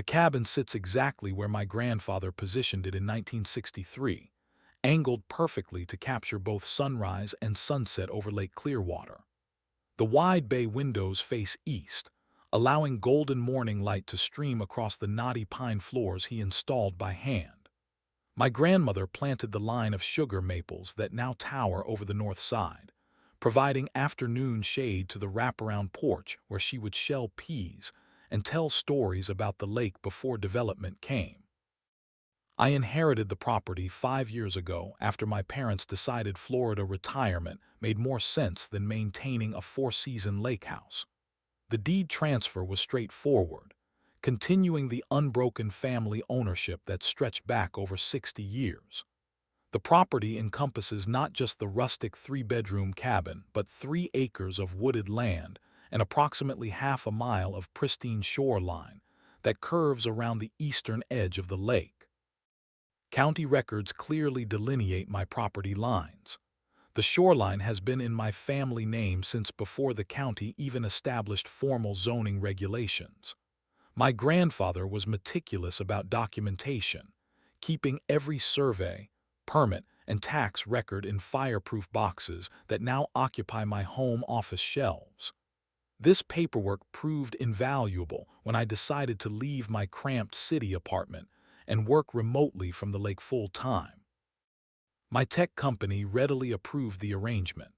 The cabin sits exactly where my grandfather positioned it in 1963, angled perfectly to capture both sunrise and sunset over Lake Clearwater. The wide bay windows face east, allowing golden morning light to stream across the knotty pine floors he installed by hand. My grandmother planted the line of sugar maples that now tower over the north side, providing afternoon shade to the wraparound porch where she would shell peas and tell stories about the lake before development came. I inherited the property 5 years ago after my parents decided Florida retirement made more sense than maintaining a four-season lake house. The deed transfer was straightforward, continuing the unbroken family ownership that stretched back over 60 years. The property encompasses not just the rustic three-bedroom cabin, but 3 acres of wooded land and approximately half a mile of pristine shoreline that curves around the eastern edge of the lake. County records clearly delineate my property lines. The shoreline has been in my family name since before the county even established formal zoning regulations. My grandfather was meticulous about documentation, keeping every survey, permit, and tax record in fireproof boxes that now occupy my home office shelves. This paperwork proved invaluable when I decided to leave my cramped city apartment and work remotely from the lake full-time. My tech company readily approved the arrangement.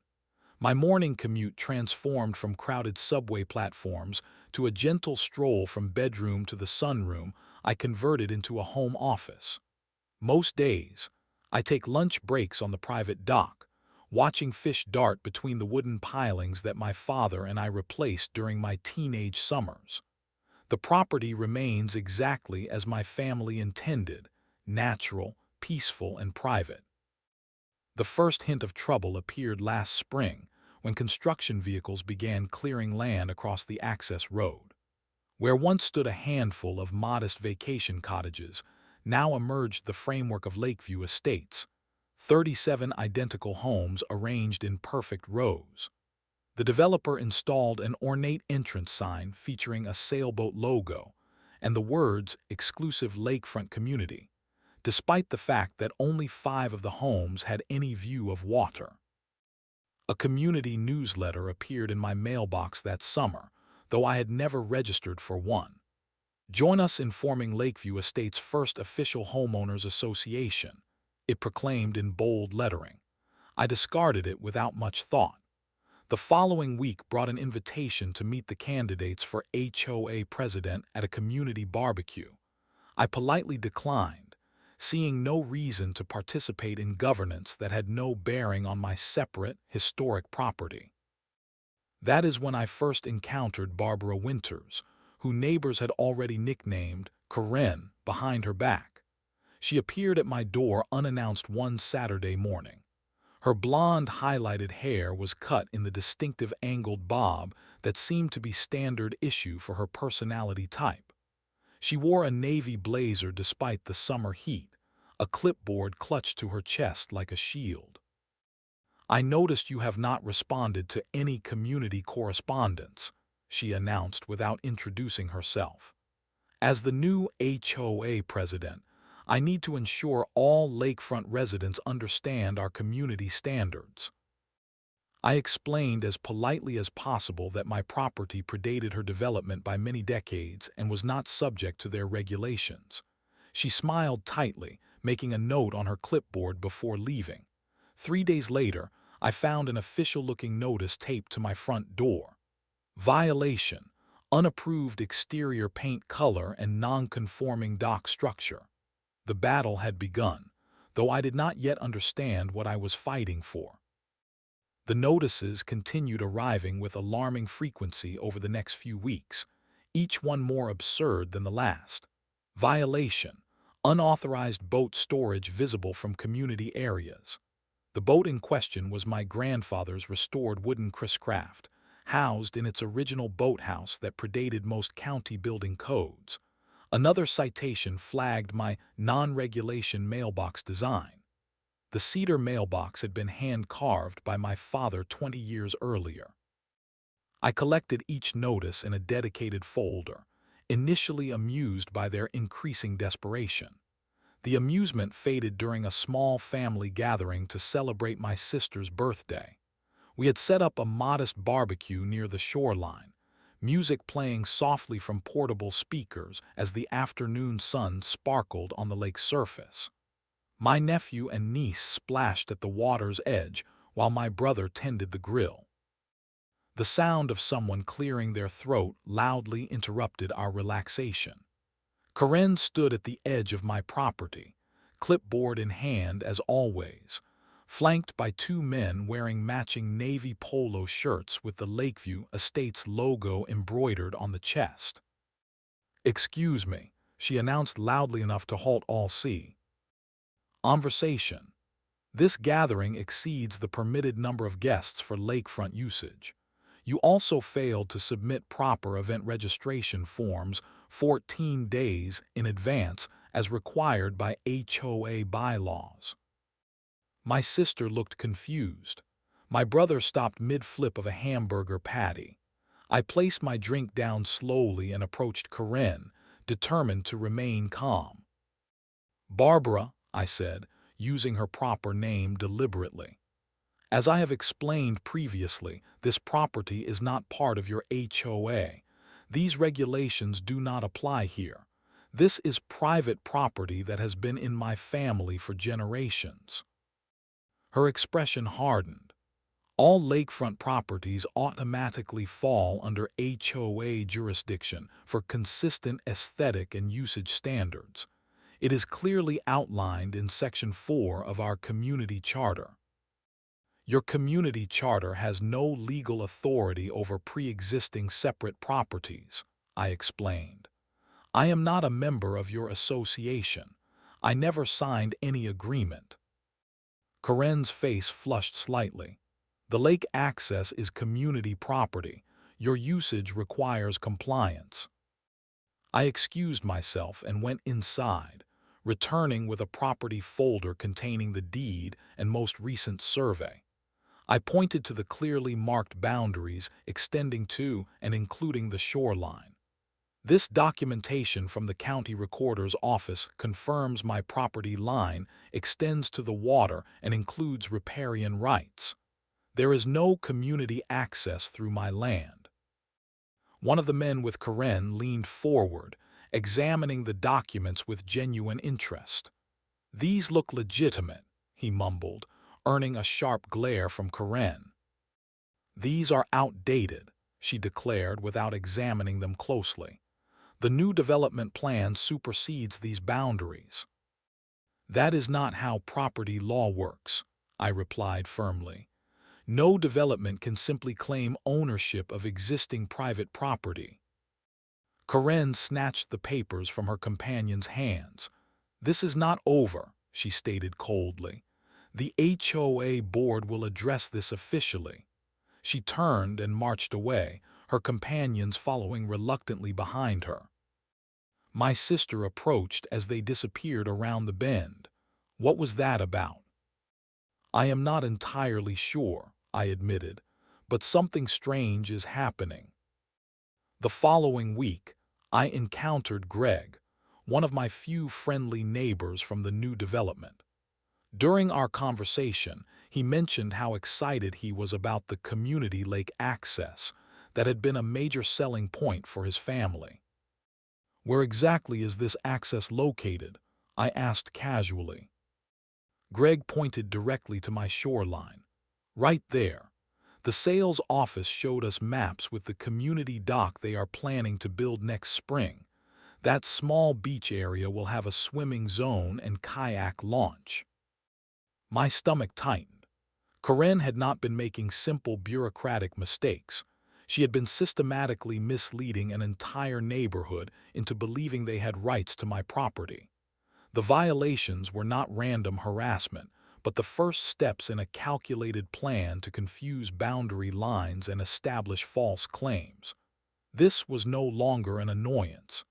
My morning commute transformed from crowded subway platforms to a gentle stroll from bedroom to the sunroom I converted into a home office. Most days, I take lunch breaks on the private dock, watching fish dart between the wooden pilings that my father and I replaced during my teenage summers. The property remains exactly as my family intended, natural, peaceful, and private. The first hint of trouble appeared last spring when construction vehicles began clearing land across the access road. Where once stood a handful of modest vacation cottages, now emerged the framework of Lakeview Estates, 37 identical homes arranged in perfect rows. The developer installed an ornate entrance sign featuring a sailboat logo and the words "Exclusive Lakefront Community," despite the fact that only 5 of the homes had any view of water. A community newsletter appeared in my mailbox that summer, though I had never registered for one. Join us in forming Lakeview Estates' first official homeowners association, it proclaimed in bold lettering. I discarded it without much thought. The following week brought an invitation to meet the candidates for HOA president at a community barbecue. I politely declined, seeing no reason to participate in governance that had no bearing on my separate, historic property. That is when I first encountered Barbara Winters, who neighbors had already nicknamed Karen behind her back. She appeared at my door unannounced one Saturday morning. Her blonde, highlighted hair was cut in the distinctive angled bob that seemed to be standard issue for her personality type. She wore a navy blazer despite the summer heat, a clipboard clutched to her chest like a shield. "I noticed you have not responded to any community correspondence," she announced without introducing herself. "As the new HOA president, I need to ensure all lakefront residents understand our community standards." I explained as politely as possible that my property predated her development by many decades and was not subject to their regulations. She smiled tightly, making a note on her clipboard before leaving. 3 days later, I found an official-looking notice taped to my front door. Violation: unapproved exterior paint color and non-conforming dock structure. The battle had begun, though I did not yet understand what I was fighting for. The notices continued arriving with alarming frequency over the next few weeks, each one more absurd than the last. Violation: unauthorized boat storage visible from community areas. The boat in question was my grandfather's restored wooden Chris-Craft, housed in its original boathouse that predated most county building codes. Another citation flagged my non-regulation mailbox design. The cedar mailbox had been hand-carved by my father 20 years earlier. I collected each notice in a dedicated folder, initially amused by their increasing desperation. The amusement faded during a small family gathering to celebrate my sister's birthday. We had set up a modest barbecue near the shoreline, music playing softly from portable speakers as the afternoon sun sparkled on the lake's surface. My nephew and niece splashed at the water's edge while my brother tended the grill. The sound of someone clearing their throat loudly interrupted our relaxation. Karen stood at the edge of my property, clipboard in hand as always, flanked by two men wearing matching navy polo shirts with the Lakeview Estates logo embroidered on the chest. "Excuse me," she announced loudly enough to halt all conversation. "This gathering exceeds the permitted number of guests for lakefront usage. You also failed to submit proper event registration forms 14 days in advance as required by HOA bylaws." My sister looked confused. My brother stopped mid-flip of a hamburger patty. I placed my drink down slowly and approached Karen, determined to remain calm. "Barbara," I said, using her proper name deliberately. "As I have explained previously, this property is not part of your HOA. These regulations do not apply here. This is private property that has been in my family for generations." Her expression hardened. All lakefront properties automatically fall under HOA jurisdiction for consistent aesthetic and usage standards. It is clearly outlined in Section 4 of our community charter. "Your community charter has no legal authority over pre-existing separate properties," I explained. "I am not a member of your association. I never signed any agreement." Karen's face flushed slightly. "The lake access is community property. Your usage requires compliance." I excused myself and went inside, returning with a property folder containing the deed and most recent survey. I pointed to the clearly marked boundaries extending to and including the shoreline. "This documentation from the county recorder's office confirms my property line extends to the water and includes riparian rights. There is no community access through my land." One of the men with Karen leaned forward, examining the documents with genuine interest. "These look legitimate," he mumbled, earning a sharp glare from Karen. "These are outdated," she declared without examining them closely. "The new development plan supersedes these boundaries." "That is not how property law works," I replied firmly. "No development can simply claim ownership of existing private property." Karen snatched the papers from her companion's hands. "This is not over," she stated coldly. "The HOA board will address this officially." She turned and marched away, her companions following reluctantly behind her. My sister approached as they disappeared around the bend. "What was that about?" "I am not entirely sure," I admitted, "but something strange is happening." The following week, I encountered Greg, one of my few friendly neighbors from the new development. During our conversation, he mentioned how excited he was about the community lake access that had been a major selling point for his family. "Where exactly is this access located?" I asked casually. Greg pointed directly to my shoreline. "Right there. The sales office showed us maps with the community dock they are planning to build next spring. That small beach area will have a swimming zone and kayak launch." My stomach tightened. Karen had not been making simple bureaucratic mistakes. She had been systematically misleading an entire neighborhood into believing they had rights to my property. The violations were not random harassment, but the first steps in a calculated plan to confuse boundary lines and establish false claims. This was no longer an annoyance.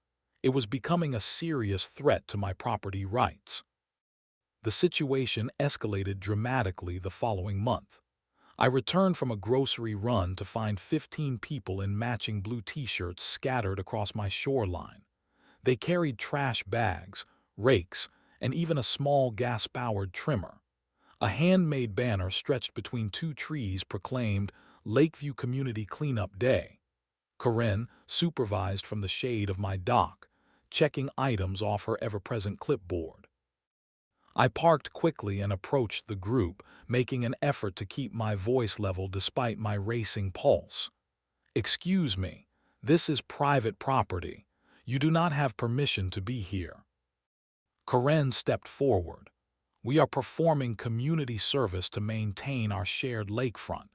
It was becoming a serious threat to my property rights. The situation escalated dramatically the following month. I returned from a grocery run to find 15 people in matching blue t-shirts scattered across my shoreline. They carried trash bags, rakes, and even a small gas-powered trimmer. A handmade banner stretched between two trees proclaimed Lakeview Community Cleanup Day. Karen supervised from the shade of my dock, checking items off her ever-present clipboard. I parked quickly and approached the group, making an effort to keep my voice level despite my racing pulse. "Excuse me, this is private property. You do not have permission to be here." Karen stepped forward. "We are performing community service to maintain our shared lakefront.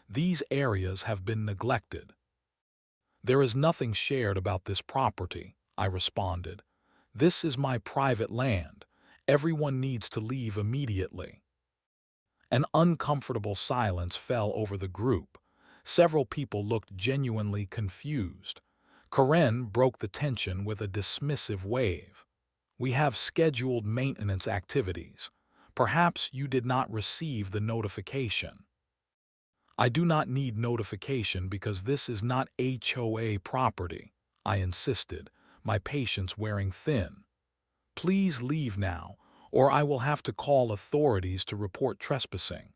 These areas have been neglected." "There is nothing shared about this property," I responded. "This is my private land. Everyone needs to leave immediately." An uncomfortable silence fell over the group. Several people looked genuinely confused. Karen broke the tension with a dismissive wave. "We have scheduled maintenance activities. Perhaps you did not receive the notification." "I do not need notification because this is not HOA property," I insisted, my patience wearing thin. "Please leave now, or I will have to call authorities to report trespassing."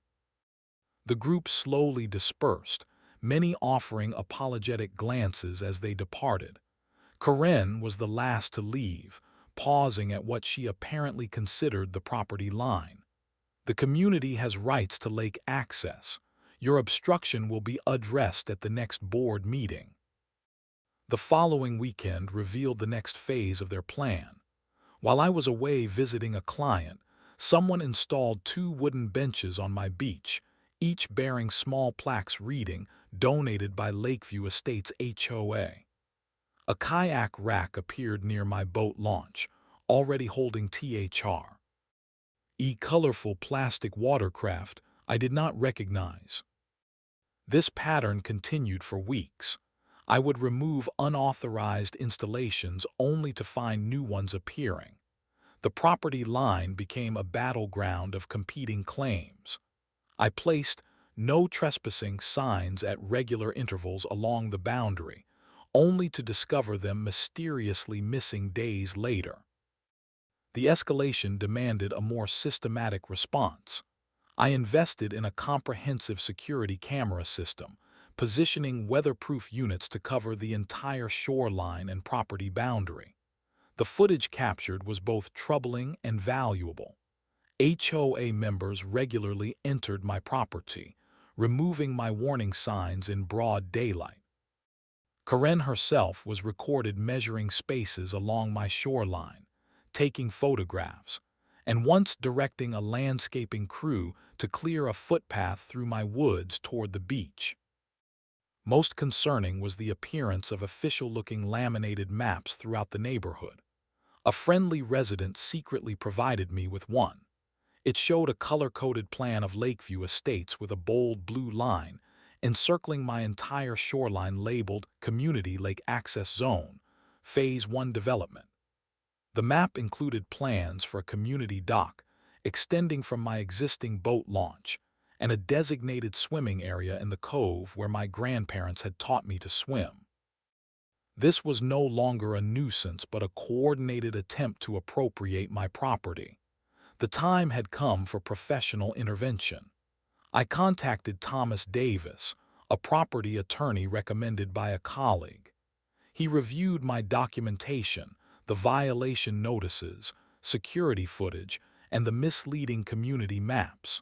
The group slowly dispersed, many offering apologetic glances as they departed. Karen was the last to leave, pausing at what she apparently considered the property line. "The community has rights to lake access. Your obstruction will be addressed at the next board meeting." The following weekend revealed the next phase of their plan. While I was away visiting a client, someone installed 2 wooden benches on my beach, each bearing small plaques reading, "Donated by Lakeview Estates HOA." A kayak rack appeared near my boat launch, already holding colorful plastic watercraft I did not recognize. This pattern continued for weeks. I would remove unauthorized installations only to find new ones appearing. The property line became a battleground of competing claims. I placed "No trespassing" signs at regular intervals along the boundary, only to discover them mysteriously missing days later. The escalation demanded a more systematic response. I invested in a comprehensive security camera system, positioning weatherproof units to cover the entire shoreline and property boundary. The footage captured was both troubling and valuable. HOA members regularly entered my property, removing my warning signs in broad daylight. Karen herself was recorded measuring spaces along my shoreline, taking photographs, and once directing a landscaping crew to clear a footpath through my woods toward the beach. Most concerning was the appearance of official-looking laminated maps throughout the neighborhood. A friendly resident secretly provided me with one. It showed a color-coded plan of Lakeview Estates with a bold blue line encircling my entire shoreline labeled Community Lake Access Zone, Phase 1 Development. The map included plans for a community dock extending from my existing boat launch and a designated swimming area in the cove where my grandparents had taught me to swim. This was no longer a nuisance but a coordinated attempt to appropriate my property. The time had come for professional intervention. I contacted Thomas Davis, a property attorney recommended by a colleague. He reviewed my documentation, the violation notices, security footage, and the misleading community maps.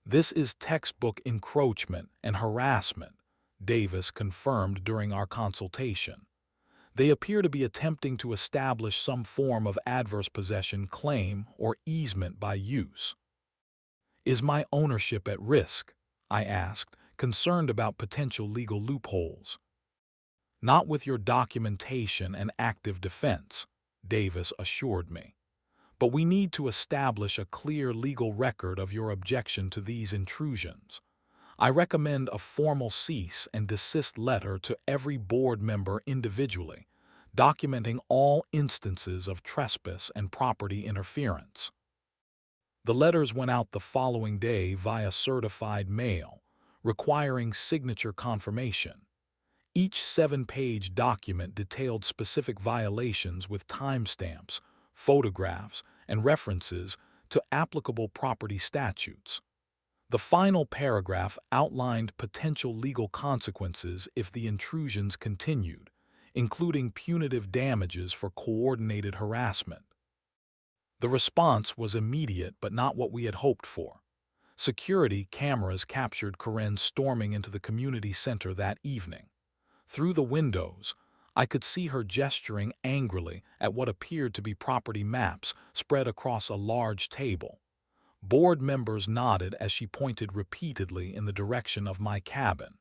"This is textbook encroachment and harassment," Davis confirmed during our consultation. "They appear to be attempting to establish some form of adverse possession claim or easement by use." "Is my ownership at risk?" I asked, concerned about potential legal loopholes. "Not with your documentation and active defense," Davis assured me. "But we need to establish a clear legal record of your objection to these intrusions. I recommend a formal cease and desist letter to every board member individually, documenting all instances of trespass and property interference." The letters went out the following day via certified mail, requiring signature confirmation. Each 7-page document detailed specific violations with timestamps, photographs, and references to applicable property statutes. The final paragraph outlined potential legal consequences if the intrusions continued, including punitive damages for coordinated harassment. The response was immediate but not what we had hoped for. Security cameras captured Karen storming into the community center that evening. Through the windows, I could see her gesturing angrily at what appeared to be property maps spread across a large table. Board members nodded as she pointed repeatedly in the direction of my cabin.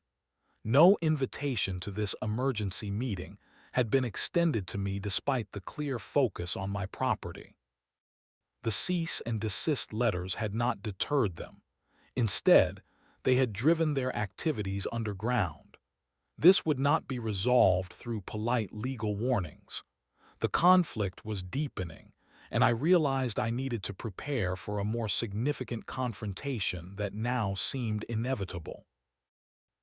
No invitation to this emergency meeting had been extended to me despite the clear focus on my property. The cease and desist letters had not deterred them. Instead, they had driven their activities underground. This would not be resolved through polite legal warnings. The conflict was deepening, and I realized I needed to prepare for a more significant confrontation that now seemed inevitable.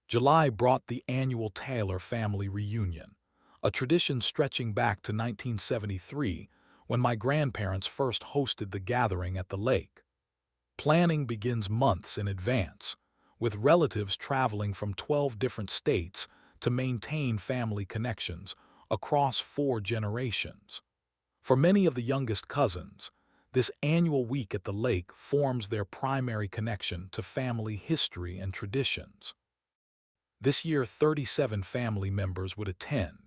July brought the annual Taylor family reunion, a tradition stretching back to 1973 when my grandparents first hosted the gathering at the lake. Planning begins months in advance, with relatives traveling from 12 different states to maintain family connections across 4 generations. For many of the youngest cousins, this annual week at the lake forms their primary connection to family history and traditions. This year, 37 family members would attend,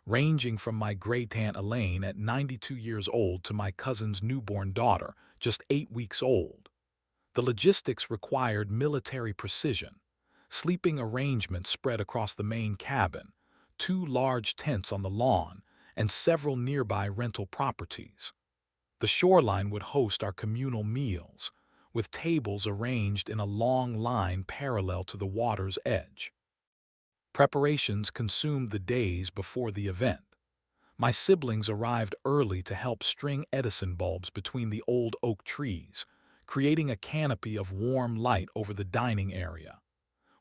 ranging from my great-aunt Elaine at 92 years old to my cousin's newborn daughter, just 8 weeks old. The logistics required military precision. Sleeping arrangements spread across the main cabin, 2 large tents on the lawn, and several nearby rental properties. The Shoreline would host our communal meals, with tables arranged in a long line parallel to the water's edge. Preparations consumed the days before the event. My siblings arrived early to help string Edison bulbs between the old oak trees, creating a canopy of warm light over the dining area.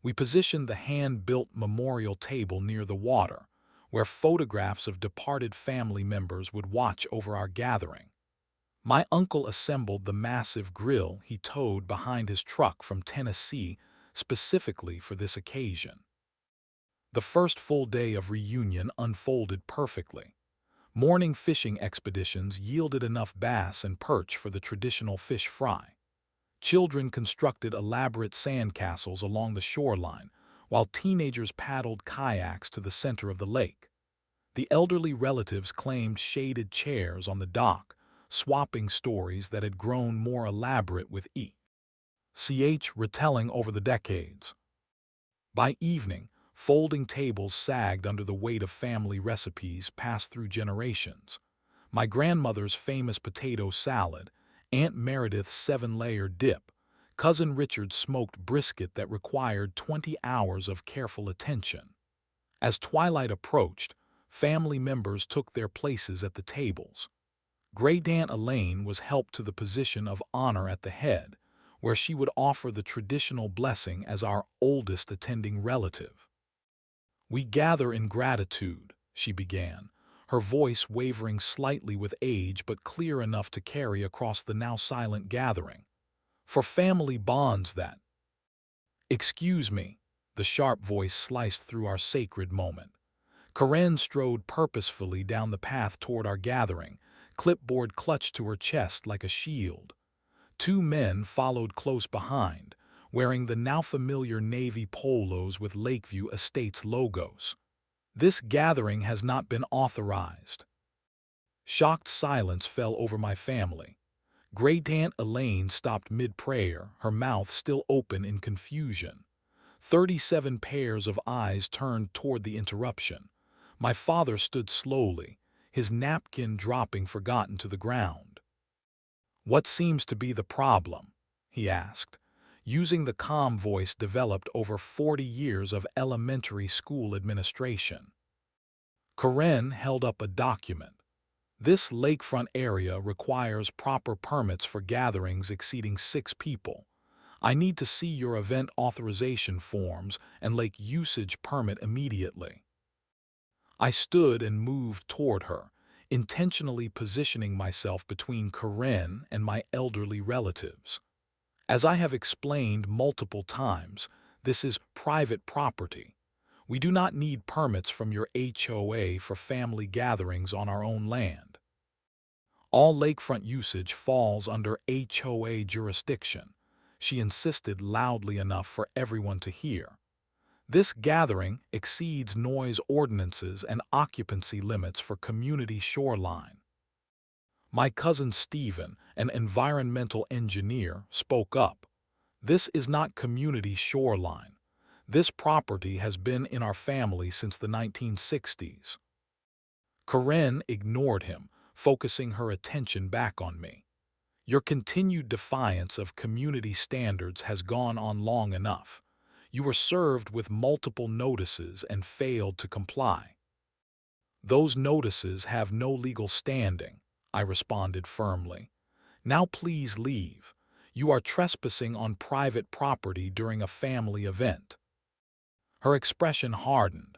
We positioned the hand-built memorial table near the water, where photographs of departed family members would watch over our gathering. My uncle assembled the massive grill he towed behind his truck from Tennessee specifically for this occasion. The first full day of reunion unfolded perfectly. Morning fishing expeditions yielded enough bass and perch for the traditional fish fry. Children constructed elaborate sandcastles along the shoreline, while teenagers paddled kayaks to the center of the lake. The elderly relatives claimed shaded chairs on the dock, swapping stories that had grown more elaborate with each retelling over the decades. By evening, folding tables sagged under the weight of family recipes passed through generations. My grandmother's famous potato salad, Aunt Meredith's 7-layer dip, Cousin Richard's smoked brisket that required 20 hours of careful attention. As twilight approached, family members took their places at the tables. Great-aunt Elaine was helped to the position of honor at the head, where she would offer the traditional blessing as our oldest attending relative. "We gather in gratitude," she began, her voice wavering slightly with age but clear enough to carry across the now silent gathering, "for family bonds that—" "Excuse me," the sharp voice sliced through our sacred moment. Karen strode purposefully down the path toward our gathering, clipboard clutched to her chest like a shield. 2 men followed close behind, wearing the now familiar navy polos with Lakeview Estates logos. "This gathering has not been authorized." Shocked silence fell over my family. Great-aunt Elaine stopped mid-prayer, her mouth still open in confusion. 37 pairs of eyes turned toward the interruption. My father stood slowly, his napkin dropping forgotten to the ground. "What seems to be the problem?" he asked, using the calm voice developed over 40 years of elementary school administration. Karen held up a document. This lakefront area requires proper permits for gatherings exceeding 6 people. I need to see your event authorization forms and lake usage permit immediately. I stood and moved toward her, intentionally positioning myself between Karen and my elderly relatives. As I have explained multiple times, this is private property. We do not need permits from your HOA for family gatherings on our own land. All lakefront usage falls under HOA jurisdiction, she insisted loudly enough for everyone to hear. This gathering exceeds noise ordinances and occupancy limits for community Shoreline. My cousin Stephen, an environmental engineer, spoke up. This is not community Shoreline. This property has been in our family since the 1960s. Karen ignored him, focusing her attention back on me. Your continued defiance of community standards has gone on long enough. You were served with multiple notices and failed to comply. Those notices have no legal standing, I responded firmly. Now please leave. You are trespassing on private property during a family event. Her expression hardened.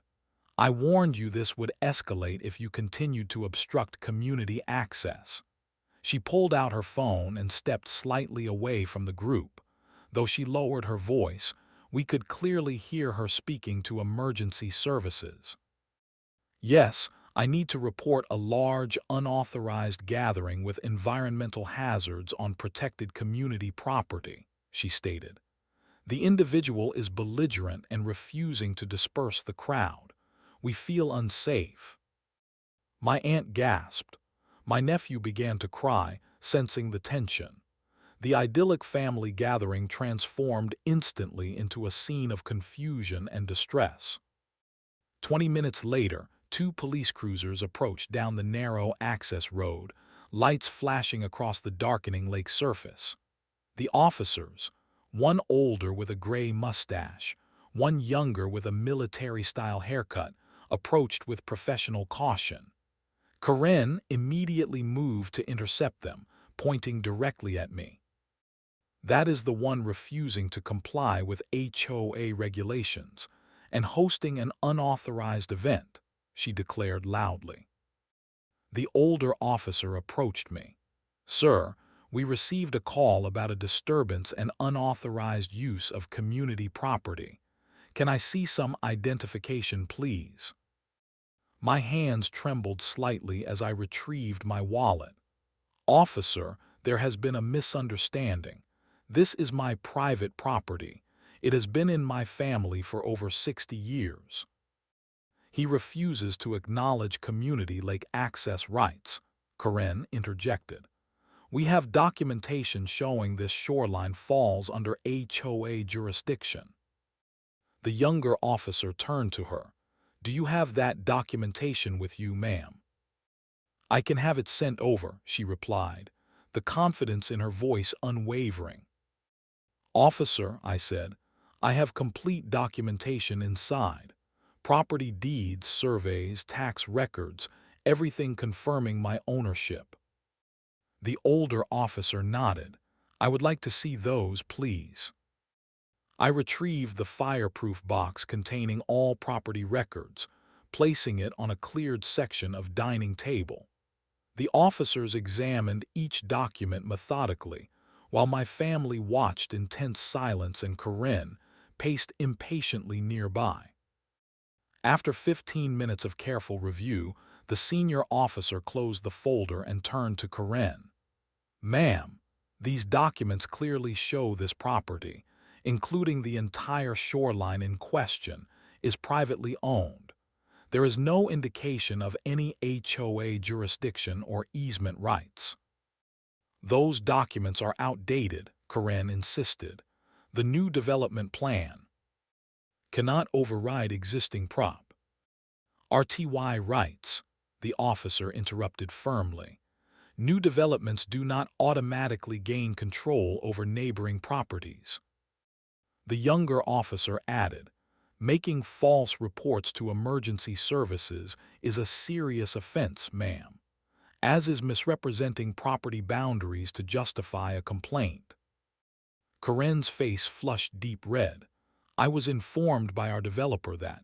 I warned you this would escalate if you continued to obstruct community access. She pulled out her phone and stepped slightly away from the group. Though she lowered her voice, we could clearly hear her speaking to emergency services. Yes, I need to report a large, unauthorized gathering with environmental hazards on protected community property, she stated. The individual is belligerent and refusing to disperse the crowd. We feel unsafe. My aunt gasped. My nephew began to cry, sensing the tension. The idyllic family gathering transformed instantly into a scene of confusion and distress. 20 minutes later, 2 police cruisers approached down the narrow access road, lights flashing across the darkening lake surface. The officers, one older with a gray mustache, one younger with a military-style haircut, approached with professional caution. Karen immediately moved to intercept them, pointing directly at me. That is the one refusing to comply with HOA regulations and hosting an unauthorized event, she declared loudly. The older officer approached me. Sir, we received a call about a disturbance and unauthorized use of community property. Can I see some identification, please? My hands trembled slightly as I retrieved my wallet. Officer, there has been a misunderstanding. This is my private property. It has been in my family for over 60 years. He refuses to acknowledge community lake access rights, Karen interjected. We have documentation showing this shoreline falls under HOA jurisdiction. The younger officer turned to her. Do you have that documentation with you, ma'am? I can have it sent over, she replied, the confidence in her voice unwavering. Officer, I said, I have complete documentation inside. Property deeds, surveys, tax records, everything confirming my ownership. The older officer nodded. I would like to see those, please. I retrieved the fireproof box containing all property records, placing it on a cleared section of dining table. The officers examined each document methodically, while my family watched in tense silence and Karen paced impatiently nearby. After 15 minutes of careful review, the senior officer closed the folder and turned to Karen. Ma'am, these documents clearly show this property, including the entire shoreline in question, is privately owned. There is no indication of any HOA jurisdiction or easement rights. Those documents are outdated, Karen insisted. The new development plan cannot override existing Prop. RTY rights, the officer interrupted firmly. New developments do not automatically gain control over neighboring properties. The younger officer added, making false reports to emergency services is a serious offense, ma'am. as is misrepresenting property boundaries to justify a complaint. Karen's face flushed deep red. I was informed by our developer that.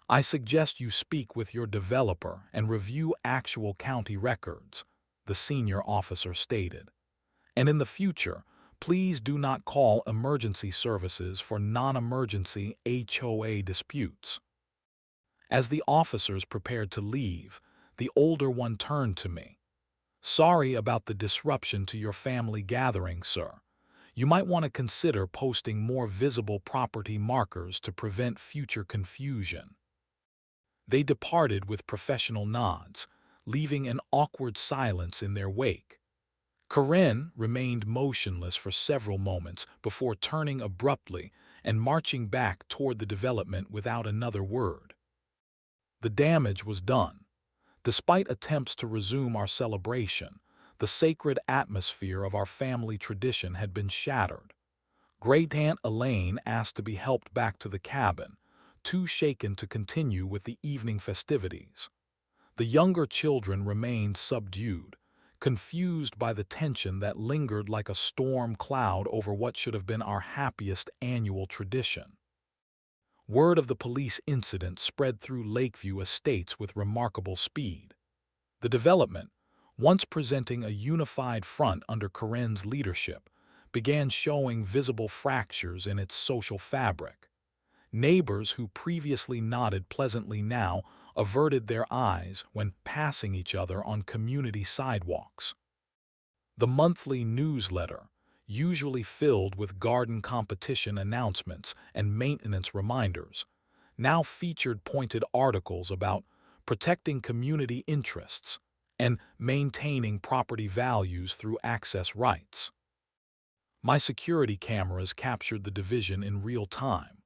I suggest you speak with your developer and review actual county records, the senior officer stated. And in the future, please do not call emergency services for non-emergency HOA disputes. As the officers prepared to leave, the older one turned to me. Sorry about the disruption to your family gathering, sir. You might want to consider posting more visible property markers to prevent future confusion. They departed with professional nods, leaving an awkward silence in their wake. Karen remained motionless for several moments before turning abruptly and marching back toward the development without another word. The damage was done. Despite attempts to resume our celebration, the sacred atmosphere of our family tradition had been shattered. Great-aunt Elaine asked to be helped back to the cabin, too shaken to continue with the evening festivities. The younger children remained subdued, confused by the tension that lingered like a storm cloud over what should have been our happiest annual tradition. Word of the police incident spread through Lakeview Estates with remarkable speed. The development, once presenting a unified front under Karen's leadership, began showing visible fractures in its social fabric. Neighbors who previously nodded pleasantly now averted their eyes when passing each other on community sidewalks. The monthly newsletter, usually filled with garden competition announcements and maintenance reminders, now featured pointed articles about protecting community interests and maintaining property values through access rights. My security cameras captured the division in real time.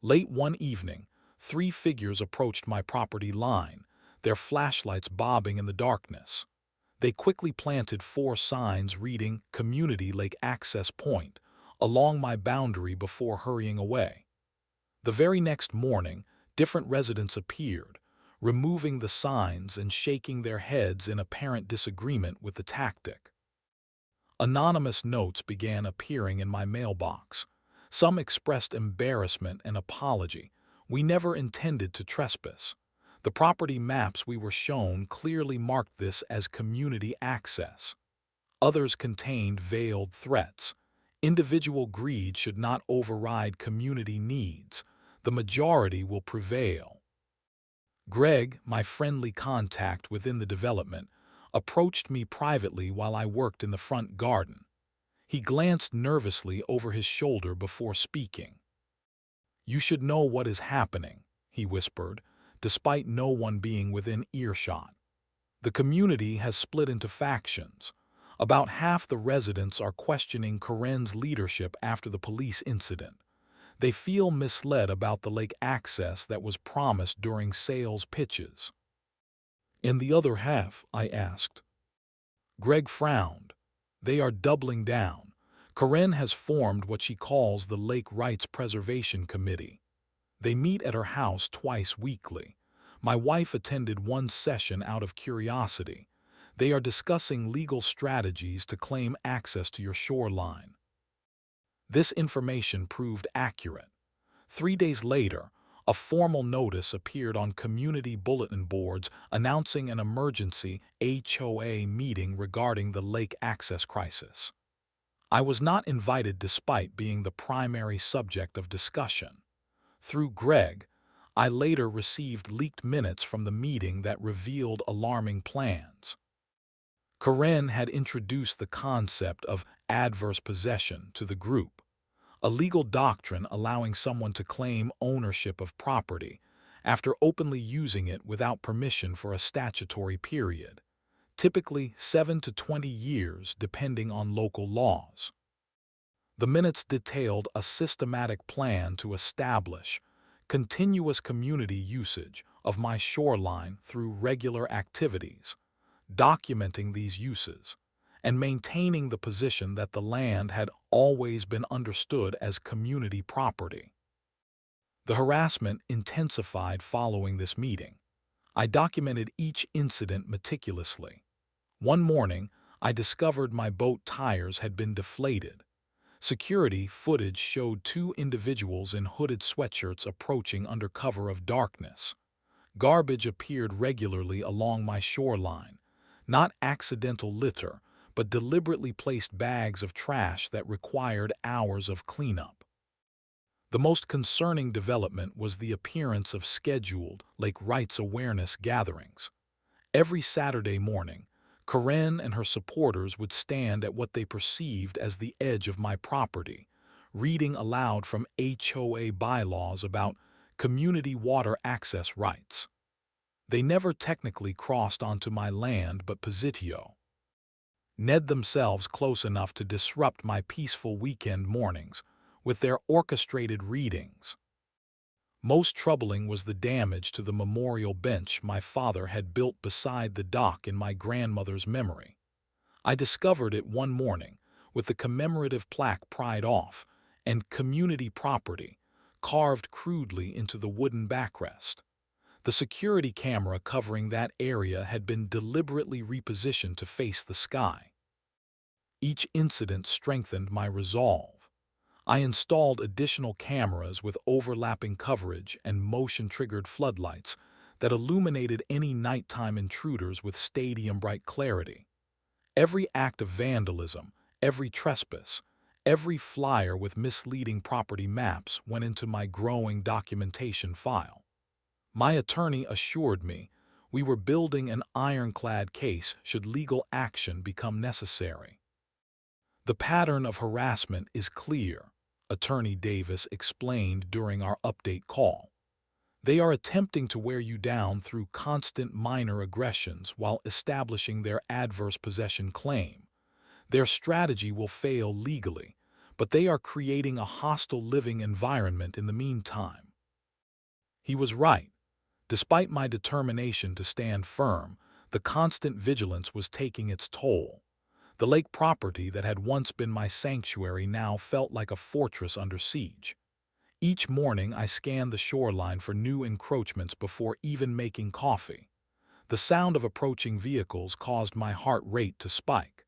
Late one evening, 3 figures approached my property line, their flashlights bobbing in the darkness. They quickly planted 4 signs reading Community Lake Access Point along my boundary before hurrying away. The very next morning, different residents appeared, removing the signs and shaking their heads in apparent disagreement with the tactic. Anonymous notes began appearing in my mailbox. Some expressed embarrassment and apology. We never intended to trespass. The property maps we were shown clearly marked this as community access. Others contained veiled threats. Individual greed should not override community needs. The majority will prevail. Greg, my friendly contact within the development, approached me privately while I worked in the front garden. He glanced nervously over his shoulder before speaking. "You should know what is happening," he whispered, despite no one being within earshot. "The community has split into factions. About half the residents are questioning Karen's leadership after the police incident. They feel misled about the lake access that was promised during sales pitches." "And the other half?" I asked. Greg frowned. "They are doubling down. Karen has formed what she calls the Lake Rights Preservation Committee. They meet at her house twice weekly. My wife attended one session out of curiosity. They are discussing legal strategies to claim access to your shoreline." This information proved accurate. 3 days later, a formal notice appeared on community bulletin boards announcing an emergency HOA meeting regarding the lake access crisis. I was not invited despite being the primary subject of discussion. Through Greg, I later received leaked minutes from the meeting that revealed alarming plans. Karen had introduced the concept of adverse possession to the group, a legal doctrine allowing someone to claim ownership of property after openly using it without permission for a statutory period, typically 7 to 20 years depending on local laws. The minutes detailed a systematic plan to establish continuous community usage of my shoreline through regular activities, documenting these uses, and maintaining the position that the land had always been understood as community property. The harassment intensified following this meeting. I documented each incident meticulously, One morning, I discovered my boat tires had been deflated. Security footage showed two individuals in hooded sweatshirts approaching under cover of darkness. Garbage appeared regularly along my shoreline, not accidental litter, but deliberately placed bags of trash that required hours of cleanup. The most concerning development was the appearance of scheduled lake rights awareness gatherings. Every Saturday morning, Karen and her supporters would stand at what they perceived as the edge of my property, reading aloud from HOA bylaws about community water access rights. They never technically crossed onto my land but positio. Ned themselves close enough to disrupt my peaceful weekend mornings with their orchestrated readings. Most troubling was the damage to the memorial bench my father had built beside the dock in my grandmother's memory. I discovered it one morning, with the commemorative plaque pried off and community property carved crudely into the wooden backrest. The security camera covering that area had been deliberately repositioned to face the sky. Each incident strengthened my resolve. I installed additional cameras with overlapping coverage and motion-triggered floodlights that illuminated any nighttime intruders with stadium-bright clarity. Every act of vandalism, every trespass, every flyer with misleading property maps went into my growing documentation file. My attorney assured me we were building an ironclad case should legal action become necessary. The pattern of harassment is clear, Attorney Davis explained during our update call. They are attempting to wear you down through constant minor aggressions while establishing their adverse possession claim. Their strategy will fail legally, but they are creating a hostile living environment in the meantime. He was right. Despite my determination to stand firm, the constant vigilance was taking its toll. The lake property that had once been my sanctuary now felt like a fortress under siege. Each morning I scanned the shoreline for new encroachments before even making coffee. The sound of approaching vehicles caused my heart rate to spike.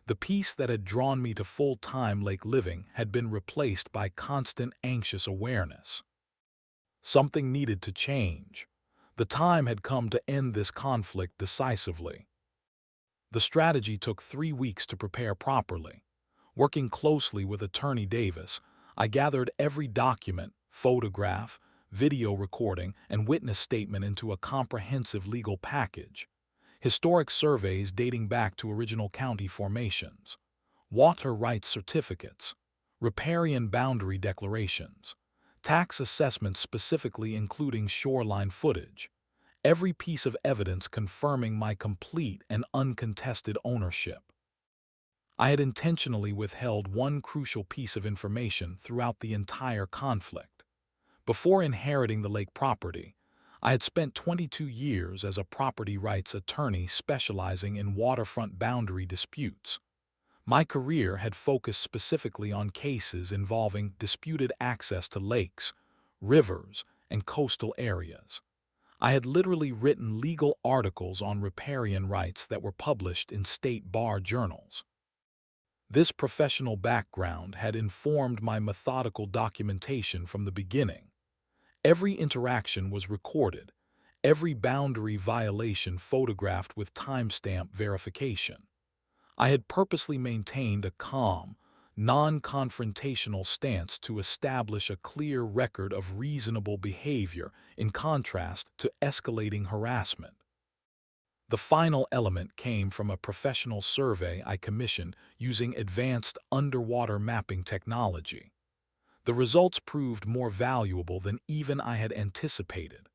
The peace that had drawn me to full-time lake living had been replaced by constant anxious awareness. Something needed to change. The time had come to end this conflict decisively. The strategy took 3 weeks to prepare properly. Working closely with Attorney Davis, I gathered every document, photograph, video recording, and witness statement into a comprehensive legal package. Historic surveys dating back to original county formations, water rights certificates, riparian boundary declarations, tax assessments specifically including shoreline footage, every piece of evidence confirming my complete and uncontested ownership. I had intentionally withheld one crucial piece of information throughout the entire conflict. Before inheriting the lake property, I had spent 22 years as a property rights attorney specializing in waterfront boundary disputes. My career had focused specifically on cases involving disputed access to lakes, rivers, and coastal areas. I had literally written legal articles on riparian rights that were published in state bar journals. This professional background had informed my methodical documentation from the beginning. Every interaction was recorded, every boundary violation photographed with timestamp verification. I had purposely maintained a calm, non-confrontational stance to establish a clear record of reasonable behavior in contrast to escalating harassment. The final element came from a professional survey I commissioned using advanced underwater mapping technology. The results proved more valuable than even I had anticipated.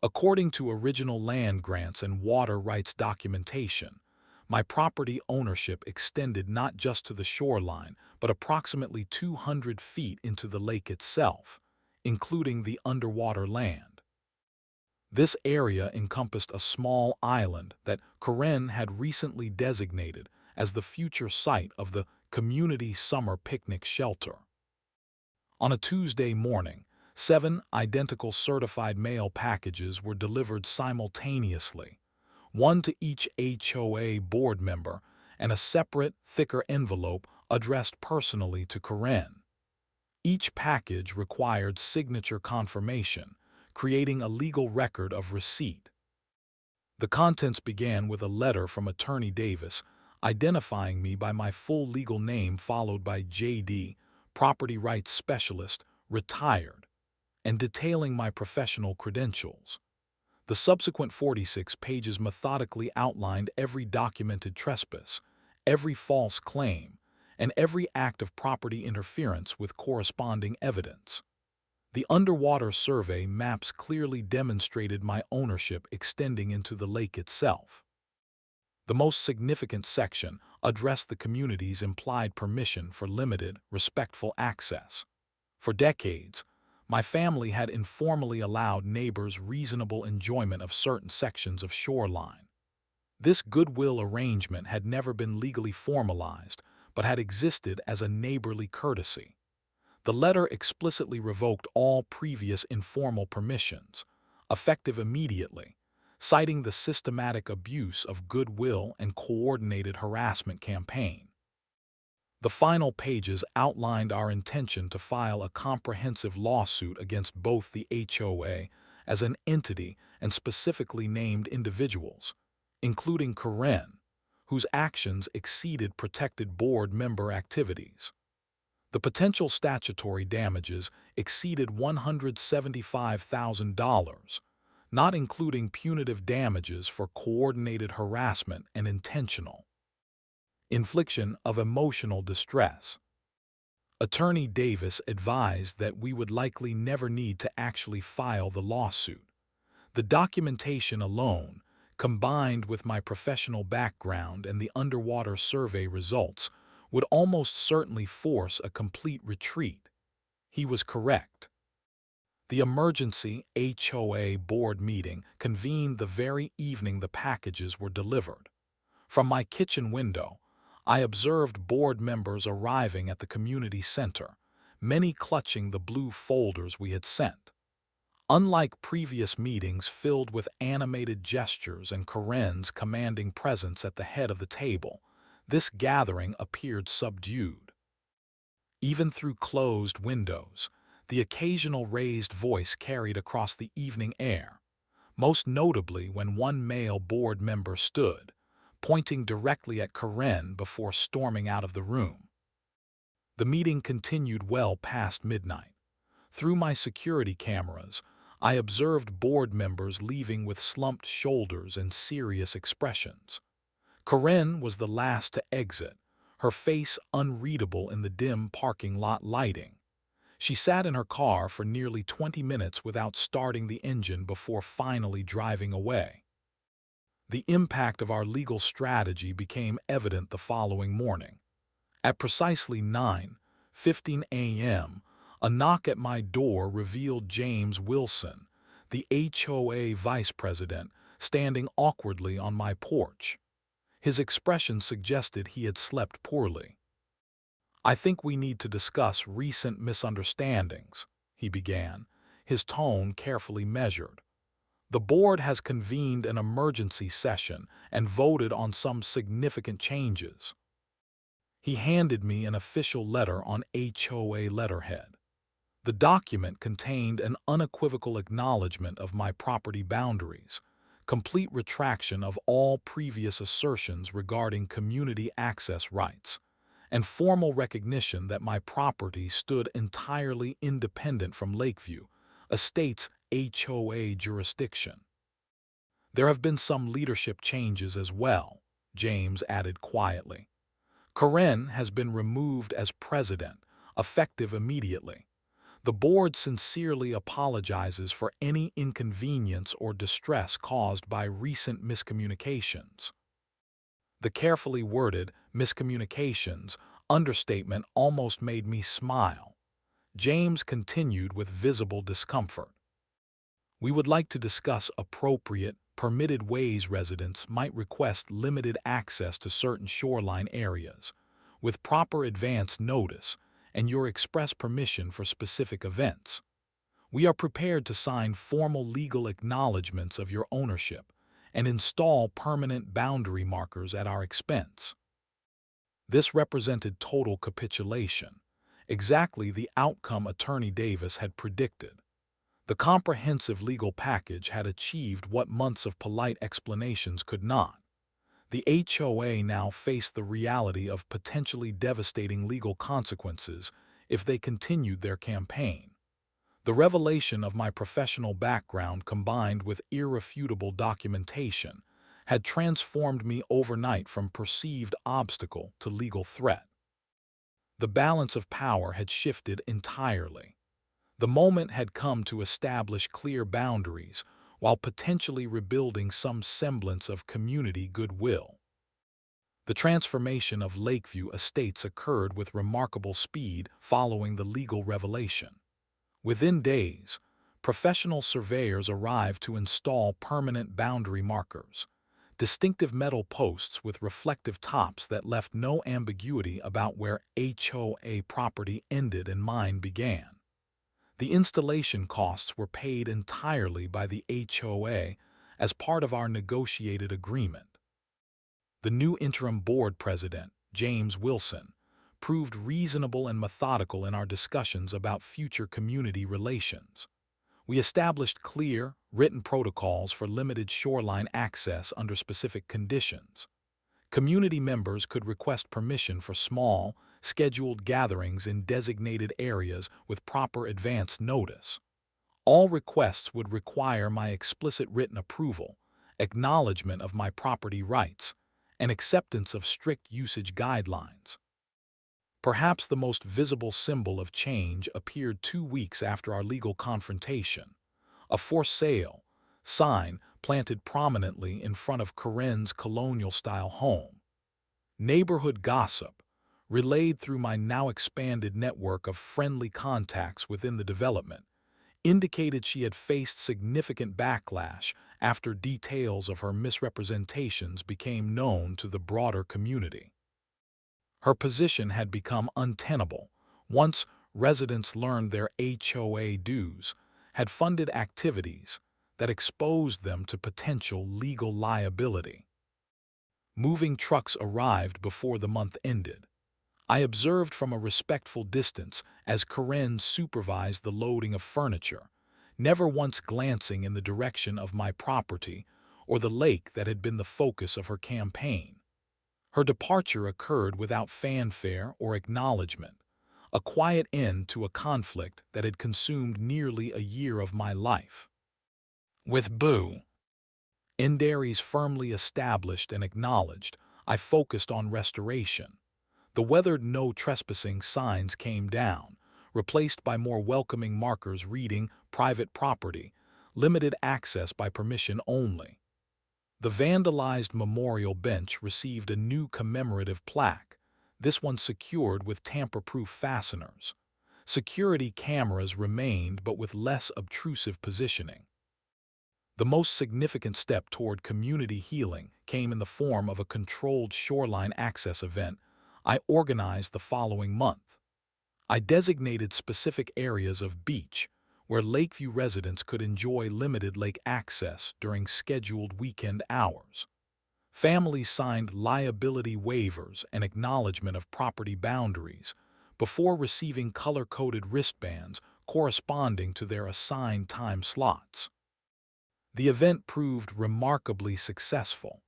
According to original land grants and water rights documentation, my property ownership extended not just to the shoreline, but approximately 200 feet into the lake itself, including the underwater land. This area encompassed a small island that Karen had recently designated as the future site of the community summer picnic shelter. On a Tuesday morning, 7 identical certified mail packages were delivered simultaneously, one to each HOA board member, and a separate, thicker envelope addressed personally to Karen. Each package required signature confirmation, creating a legal record of receipt. The contents began with a letter from Attorney Davis identifying me by my full legal name, followed by JD, Property Rights Specialist, Retired, and detailing my professional credentials. The subsequent 46 pages methodically outlined every documented trespass, every false claim, and every act of property interference with corresponding evidence. The underwater survey maps clearly demonstrated my ownership extending into the lake itself. The most significant section addressed the community's implied permission for limited, respectful access. For decades, my family had informally allowed neighbors reasonable enjoyment of certain sections of Shoreline. This goodwill arrangement had never been legally formalized, but had existed as a neighborly courtesy. The letter explicitly revoked all previous informal permissions, effective immediately, citing the systematic abuse of goodwill and coordinated harassment campaign. The final pages outlined our intention to file a comprehensive lawsuit against both the HOA as an entity and specifically named individuals, including Karen, whose actions exceeded protected board member activities. The potential statutory damages exceeded $175,000, not including punitive damages for coordinated harassment and intentional infliction of emotional distress. Attorney Davis advised that we would likely never need to actually file the lawsuit. The documentation alone, combined with my professional background and the underwater survey results, would almost certainly force a complete retreat. He was correct. The emergency HOA board meeting convened the very evening the packages were delivered. From my kitchen window, I observed board members arriving at the community center, many clutching the blue folders we had sent. Unlike previous meetings filled with animated gestures and Karen's commanding presence at the head of the table, this gathering appeared subdued. Even through closed windows, the occasional raised voice carried across the evening air, most notably when one male board member stood, pointing directly at Karen before storming out of the room. The meeting continued well past midnight. Through my security cameras, I observed board members leaving with slumped shoulders and serious expressions. Karen was the last to exit, her face unreadable in the dim parking lot lighting. She sat in her car for nearly 20 minutes without starting the engine before finally driving away. The impact of our legal strategy became evident the following morning. At precisely 9:15 a.m., a knock at my door revealed James Wilson, the HOA vice president, standing awkwardly on my porch. His expression suggested he had slept poorly. "I think we need to discuss recent misunderstandings," he began, his tone carefully measured. "The board has convened an emergency session and voted on some significant changes." He handed me an official letter on HOA letterhead. The document contained an unequivocal acknowledgement of my property boundaries, complete retraction of all previous assertions regarding community access rights, and formal recognition that my property stood entirely independent from Lakeview Estates' HOA jurisdiction. "There have been some leadership changes as well," James added quietly. "Karen has been removed as president, effective immediately. The board sincerely apologizes for any inconvenience or distress caused by recent miscommunications." The carefully worded miscommunications understatement almost made me smile. James continued with visible discomfort. "We would like to discuss appropriate, permitted ways residents might request limited access to certain shoreline areas, with proper advance notice and your express permission for specific events. We are prepared to sign formal legal acknowledgments of your ownership and install permanent boundary markers at our expense. This represented total capitulation, exactly the outcome Attorney Davis had predicted. The comprehensive legal package had achieved what months of polite explanations could not. The HOA now faced the reality of potentially devastating legal consequences if they continued their campaign. The revelation of my professional background combined with irrefutable documentation had transformed me overnight from perceived obstacle to legal threat. The balance of power had shifted entirely. The moment had come to establish clear boundaries while potentially rebuilding some semblance of community goodwill. The transformation of Lakeview Estates occurred with remarkable speed following the legal revelation. Within days, professional surveyors arrived to install permanent boundary markers, distinctive metal posts with reflective tops that left no ambiguity about where HOA property ended and mine began. The installation costs were paid entirely by the HOA as part of our negotiated agreement. The new interim board president, James Wilson, proved reasonable and methodical in our discussions about future community relations. We established clear, written protocols for limited shoreline access under specific conditions. Community members could request permission for small, scheduled gatherings in designated areas with proper advance notice. All requests would require my explicit written approval, acknowledgement of my property rights, and acceptance of strict usage guidelines. Perhaps the most visible symbol of change appeared 2 weeks after our legal confrontation. A for sale sign planted prominently in front of Karen's colonial-style home. Neighborhood gossip, relayed through my now expanded network of friendly contacts within the development, indicated she had faced significant backlash after details of her misrepresentations became known to the broader community. Her position had become untenable once residents learned their HOA dues had funded activities that exposed them to potential legal liability. Moving trucks arrived before the month ended. I observed from a respectful distance as Karen supervised the loading of furniture, never once glancing in the direction of my property or the lake that had been the focus of her campaign. Her departure occurred without fanfare or acknowledgement, a quiet end to a conflict that had consumed nearly a year of my life. With Boo Indaries firmly established and acknowledged, I focused on restoration. The weathered no trespassing signs came down, replaced by more welcoming markers reading private property, limited access by permission only. The vandalized memorial bench received a new commemorative plaque, this one secured with tamper-proof fasteners. Security cameras remained but with less obtrusive positioning. The most significant step toward community healing came in the form of a controlled shoreline access event I organized the following month. I designated specific areas of beach where Lakeview residents could enjoy limited lake access during scheduled weekend hours. Families signed liability waivers and acknowledgement of property boundaries before receiving color-coded wristbands corresponding to their assigned time slots. The event proved remarkably successful.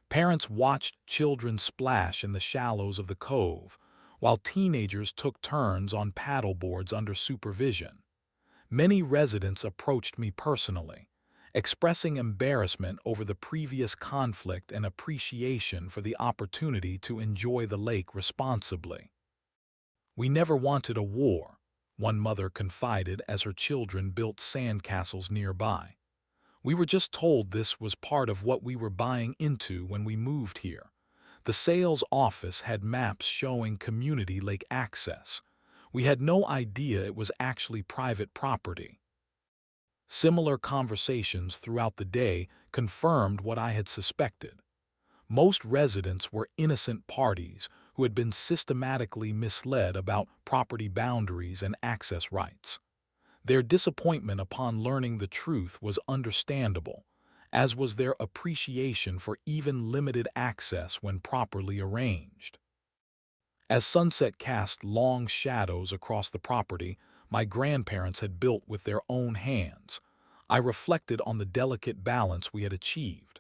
Parents watched children splash in the shallows of the cove, while teenagers took turns on paddleboards under supervision. Many residents approached me personally, expressing embarrassment over the previous conflict and appreciation for the opportunity to enjoy the lake responsibly. "We never wanted a war," one mother confided as her children built sandcastles nearby. "We were just told this was part of what we were buying into when we moved here. The sales office had maps showing community lake access. We had no idea it was actually private property." Similar conversations throughout the day confirmed what I had suspected. Most residents were innocent parties who had been systematically misled about property boundaries and access rights. Their disappointment upon learning the truth was understandable, as was their appreciation for even limited access when properly arranged. As sunset cast long shadows across the property my grandparents had built with their own hands, I reflected on the delicate balance we had achieved.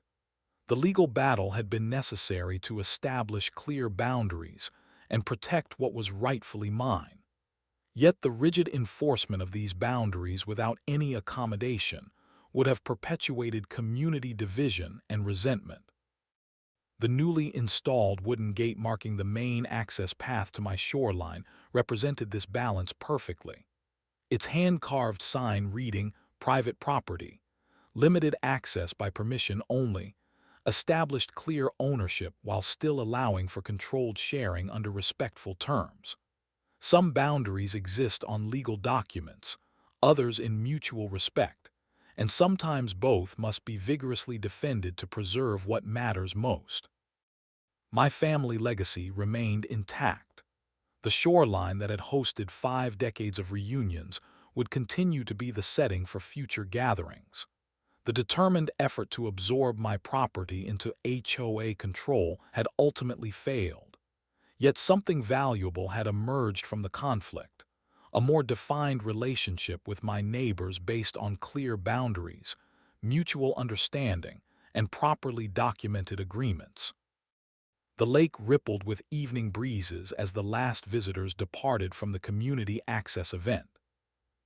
The legal battle had been necessary to establish clear boundaries and protect what was rightfully mine. Yet the rigid enforcement of these boundaries without any accommodation would have perpetuated community division and resentment. The newly installed wooden gate marking the main access path to my shoreline represented this balance perfectly. Its hand-carved sign reading, "Private Property, Limited Access by Permission Only," established clear ownership while still allowing for controlled sharing under respectful terms. Some boundaries exist on legal documents, others in mutual respect, and sometimes both must be vigorously defended to preserve what matters most. My family legacy remained intact. The shoreline that had hosted 5 decades of reunions would continue to be the setting for future gatherings. The determined effort to absorb my property into HOA control had ultimately failed. Yet something valuable had emerged from the conflict, a more defined relationship with my neighbors based on clear boundaries, mutual understanding, and properly documented agreements. The lake rippled with evening breezes as the last visitors departed from the community access event.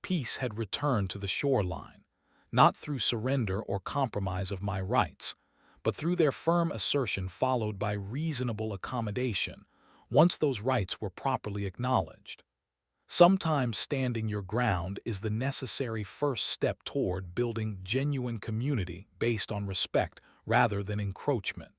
Peace had returned to the shoreline, not through surrender or compromise of my rights, but through their firm assertion followed by reasonable accommodation once those rights were properly acknowledged. Sometimes standing your ground is the necessary first step toward building genuine community based on respect rather than encroachment.